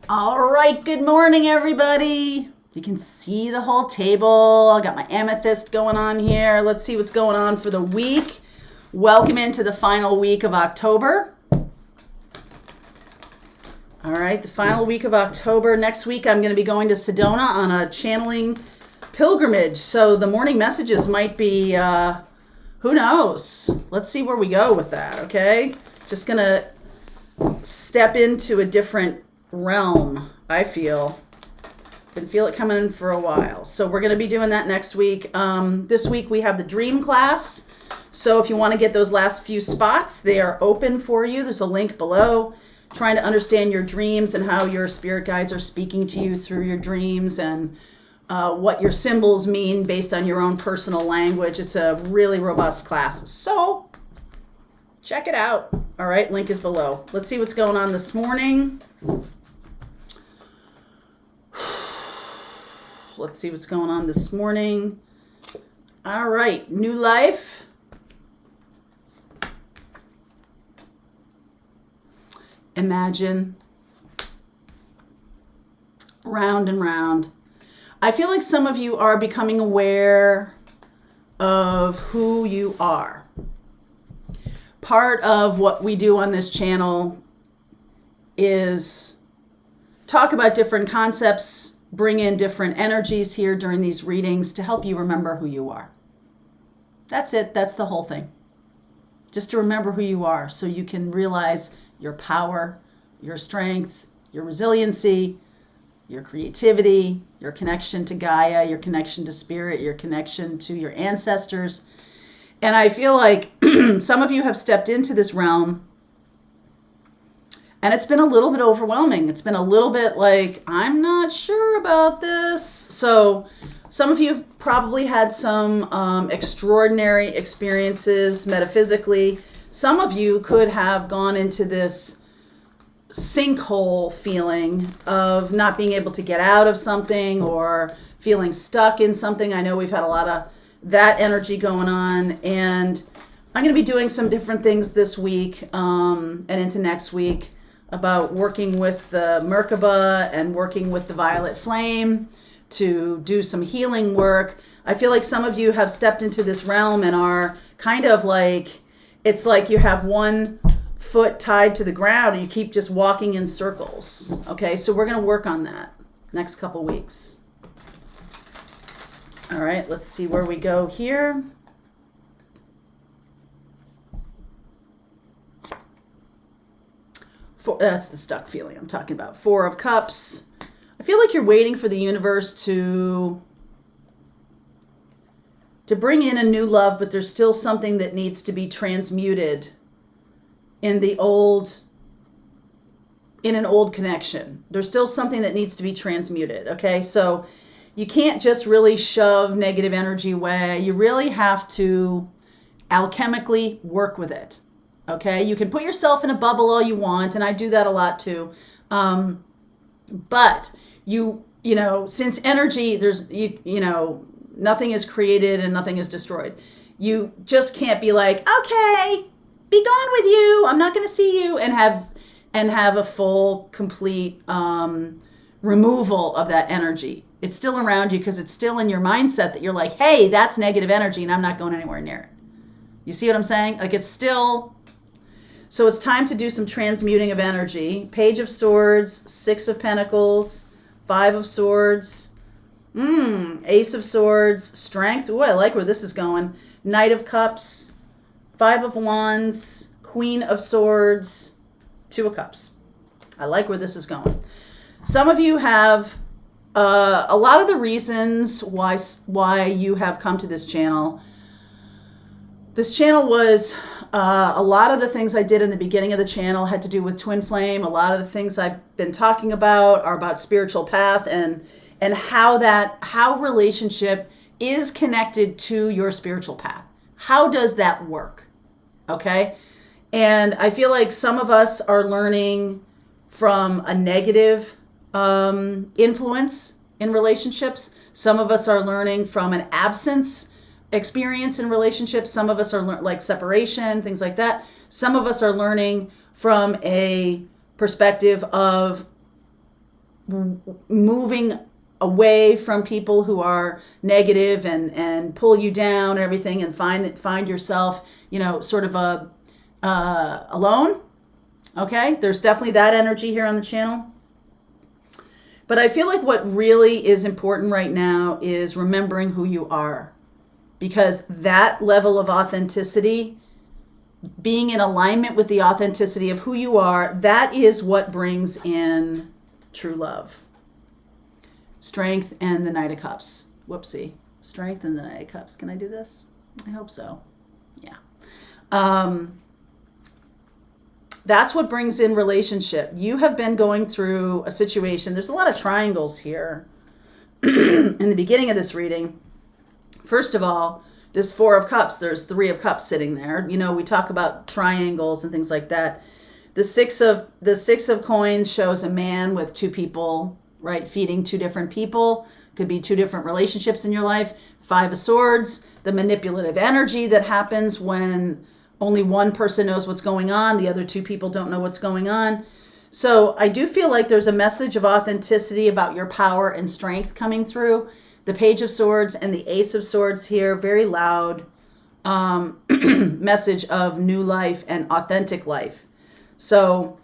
All right, good morning, everybody. You can see the whole table. I got my amethyst going on here. Let's see what's going on for the week. Welcome into the final week of October. All right, the final week of October. Next week, I'm going to be going to Sedona on a channeling pilgrimage. So the morning messages might be, who knows? Let's see where we go with that, okay? Just going to step into a different realm, I feel. Can feel it coming in for a while. So we're going to be doing that next week. This week we have the dream class. So if you want to get those last few spots, they are open for you. There's a link below. Trying to understand your dreams and how your spirit guides are speaking to you through your dreams and what your symbols mean based on your own personal language. It's a really robust class. So check it out. All right, link is below. Let's see what's going on this morning. Let's see what's going on this morning. All right, new life. Imagine. Round and round. I feel like some of you are becoming aware of who you are. Part of what we do on this channel is talk about different concepts, bring in different energies here during these readings to help you remember who you are. That's it. That's the whole thing. Just to remember who you are so you can realize your power, your strength, your resiliency, your creativity, your connection to Gaia, your connection to spirit, your connection to your ancestors. And I feel like some of you have stepped into this realm and it's been a little bit overwhelming. It's been a little bit like, I'm not sure about this. So some of you have probably had some extraordinary experiences metaphysically. Some of you could have gone into this sinkhole feeling of not being able to get out of something or feeling stuck in something. I know we've had a lot of that energy going on, and I'm going to be doing some different things this week and into next week about working with the Merkaba and working with the violet flame to do some healing work. I feel like some of you have stepped into this realm and are kind of like, it's like you have one foot tied to the ground and you keep just walking in circles. Okay, so we're going to work on that next couple weeks. All right, let's see where we go here. That's the stuck feeling I'm talking about. 4 of Cups. I feel like you're waiting for the universe to bring in a new love, but there's still something that needs to be transmuted in an old connection. There's still something that needs to be transmuted, okay? So you can't just really shove negative energy away. You really have to alchemically work with it, okay? You can put yourself in a bubble all you want, and I do that a lot too. But you know, since energy, there's, you know, nothing is created and nothing is destroyed. You just can't be like, okay, be gone with you. I'm not going to see you, and have a full, complete removal of that energy. It's still around you because it's still in your mindset that you're like, hey, that's negative energy and I'm not going anywhere near it. You see what I'm saying? Like, it's still. So it's time to do some transmuting of energy. Page of Swords, 6 of Pentacles, 5 of Swords, Ace of Swords, Strength. Ooh, I like where this is going. Knight of Cups, 5 of Wands, Queen of Swords, 2 of Cups. I like where this is going. Some of you have a lot of the reasons why you have come to this channel. This channel was a lot of the things I did in the beginning of the channel had to do with twin flame. A lot of the things I've been talking about are about spiritual path and how relationship is connected to your spiritual path. How does that work? Okay? And I feel like some of us are learning from a negative influence in relationships. Some of us are learning from an absence experience in relationships. Some of us are like separation, things like that. Some of us are learning from a perspective of moving away from people who are negative and pull you down and everything, and find yourself, sort of alone. Okay, there's definitely that energy here on the channel. But I feel like what really is important right now is remembering who you are, because that level of authenticity, being in alignment with the authenticity of who you are, that is what brings in true love. Strength and the Knight of Cups. Whoopsie. Strength and the Knight of Cups. Can I do this? I hope so. Yeah. That's what brings in relationship. You have been going through a situation. There's a lot of triangles here in the beginning of this reading. First of all, this Four of Cups, there's Three of Cups sitting there. We talk about triangles and things like that. The Six of Coins shows a man with two people, right, feeding two different people. Could be two different relationships in your life. Five of Swords, the manipulative energy that happens when only one person knows what's going on. The other two people don't know what's going on. So I do feel like there's a message of authenticity about your power and strength coming through. The Page of Swords and the Ace of Swords here, very loud message of new life and authentic life. So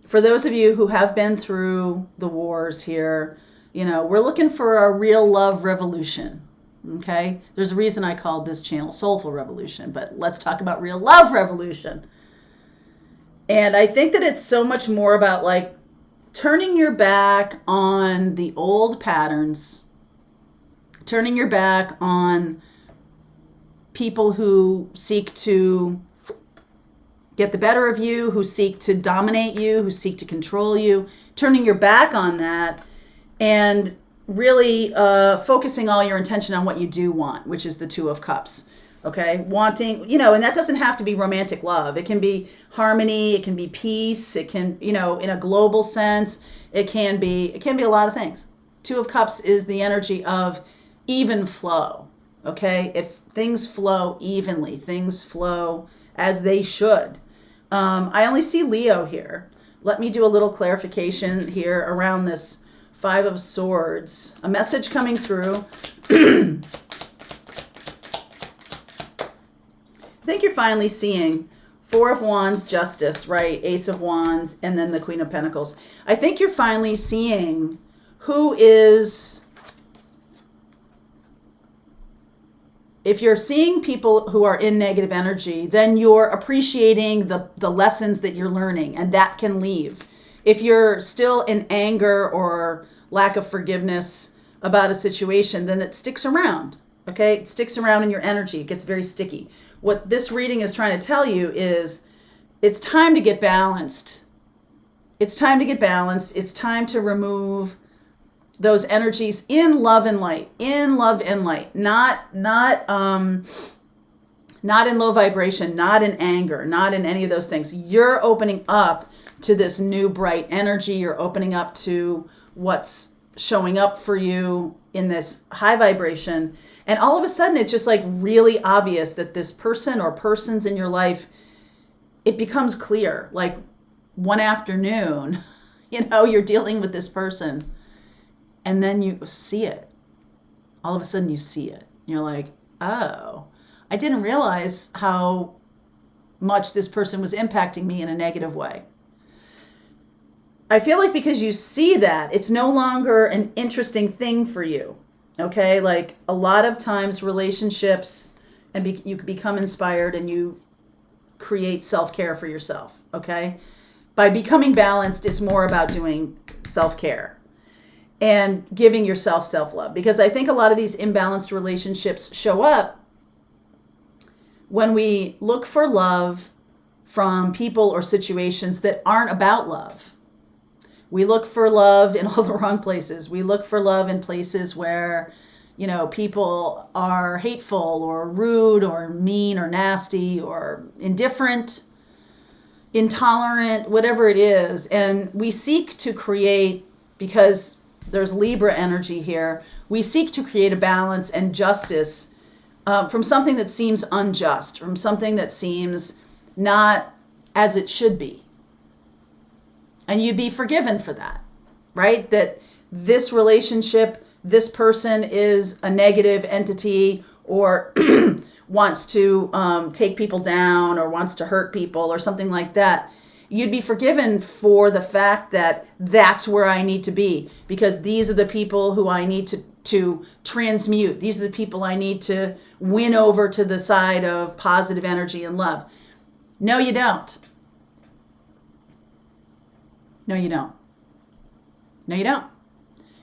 for those of you who have been through the wars here, we're looking for a real love revolution. Okay, there's a reason I called this channel Soulful Revolution, but let's talk about real love revolution. And I think that it's so much more about like turning your back on the old patterns, turning your back on people who seek to get the better of you, who seek to dominate you, who seek to control you, turning your back on that and really focusing all your attention on what you do want, which is the Two of Cups. Okay, wanting, and that doesn't have to be romantic love. It can be harmony, it can be peace, it can, in a global sense, it can be a lot of things. Two of Cups is the energy of even flow. Okay, if things flow evenly, things flow as they should. I only see Leo here. Let me do a little clarification here around this Five of Swords. A message coming through. I think you're finally seeing Four of Wands, Justice, right? Ace of Wands, and then the Queen of Pentacles. I think you're finally seeing who is... If you're seeing people who are in negative energy, then you're appreciating the lessons that you're learning, and that can leave. If you're still in anger or lack of forgiveness about a situation, then it sticks around, okay? It sticks around in your energy. It gets very sticky. What this reading is trying to tell you is it's time to get balanced. It's time to get balanced. It's time to remove those energies in love and light, not in low vibration, not in anger, not in any of those things. You're opening up to this new bright energy. You're opening up to what's showing up for you in this high vibration. And all of a sudden, it's just like really obvious that this person or persons in your life, it becomes clear. Like one afternoon, you're dealing with this person and then you see it. All of a sudden you see it. You're like, oh, I didn't realize how much this person was impacting me in a negative way. I feel like because you see that, it's no longer an interesting thing for you. Okay, like a lot of times relationships, and you become inspired and you create self-care for yourself. Okay, by becoming balanced, it's more about doing self-care and giving yourself self-love. Because I think a lot of these imbalanced relationships show up when we look for love from people or situations that aren't about love. We look for love in all the wrong places. We look for love in places where, people are hateful or rude or mean or nasty or indifferent, intolerant, whatever it is. And we seek to create, because there's Libra energy here, we seek to create a balance and justice from something that seems unjust, from something that seems not as it should be. And you'd be forgiven for that, right? That this relationship, this person is a negative entity or wants to take people down or wants to hurt people or something like that. You'd be forgiven for the fact that that's where I need to be, because these are the people who I need to transmute. These are the people I need to win over to the side of positive energy and love. No, you don't. No, you don't. No, you don't.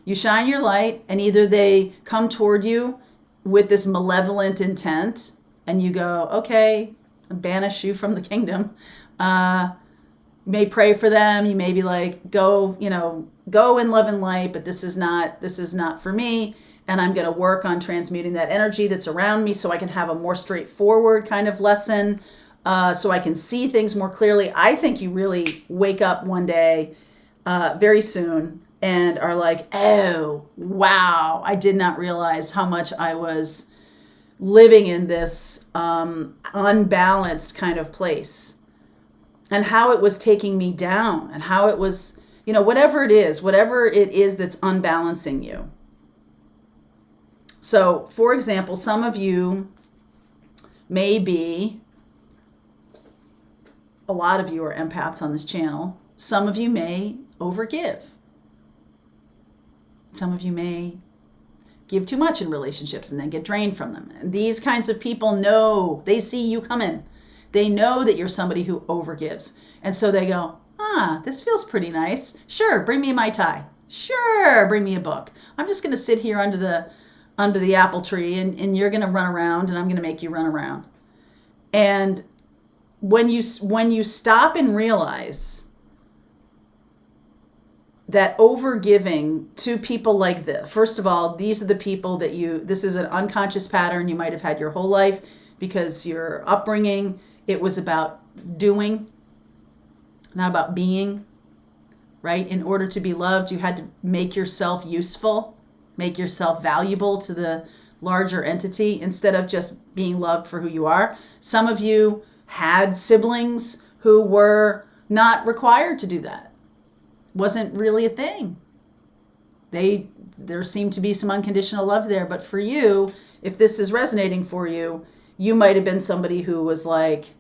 You shine your light, and either they come toward you with this malevolent intent, and you go, okay, banish you from the kingdom. You may pray for them. You may be like, go in love and light, but this is not for me. And I'm going to work on transmuting that energy that's around me so I can have a more straightforward kind of lesson, so I can see things more clearly. I think you really wake up one day very soon and are like, oh, wow, I did not realize how much I was living in this unbalanced kind of place, and how it was taking me down, and how it was, whatever it is that's unbalancing you. So, for example, some of you may be, a lot of you are empaths on this channel. Some of you may overgive. Some of you may give too much in relationships and then get drained from them. And these kinds of people know, they see you coming. They know that you're somebody who overgives. And so they go, this feels pretty nice. Sure, bring me a Mai Tai. Sure, bring me a book. I'm just going to sit here under the apple tree, and you're going to run around, and I'm going to make you run around. And when you stop and realize that overgiving to people like this, first of all, these are the people that this is an unconscious pattern you might have had your whole life, because your upbringing, it was about doing, not about being, right? In order to be loved, you had to make yourself useful, make yourself valuable to the larger entity instead of just being loved for who you are. Some of you had siblings who were not required to do that. Wasn't really a thing. There seemed to be some unconditional love there, but for you, if this is resonating for you, you might have been somebody who was like,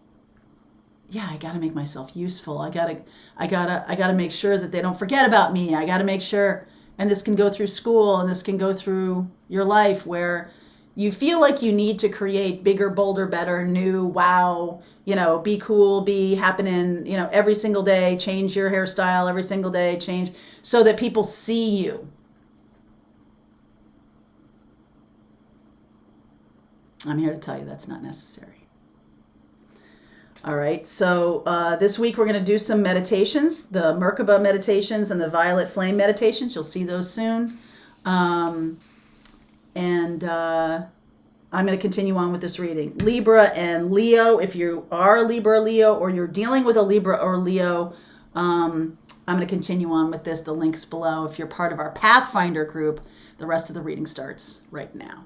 yeah, I got to make myself useful. I got to make sure that they don't forget about me. I got to make sure, and this can go through school, and this can go through your life, where you feel like you need to create bigger, bolder, better, new, wow, be cool, be happening, every single day, change your hairstyle every single day, change so that people see you. I'm here to tell you that's not necessary. All right, so this week we're going to do some meditations, the Merkaba meditations and the Violet Flame meditations. You'll see those soon. And I'm going to continue on with this reading. Libra and Leo, if you are a Libra or Leo, or you're dealing with a Libra or Leo, I'm going to continue on with this. The link's below. If you're part of our Pathfinder group, the rest of the reading starts right now.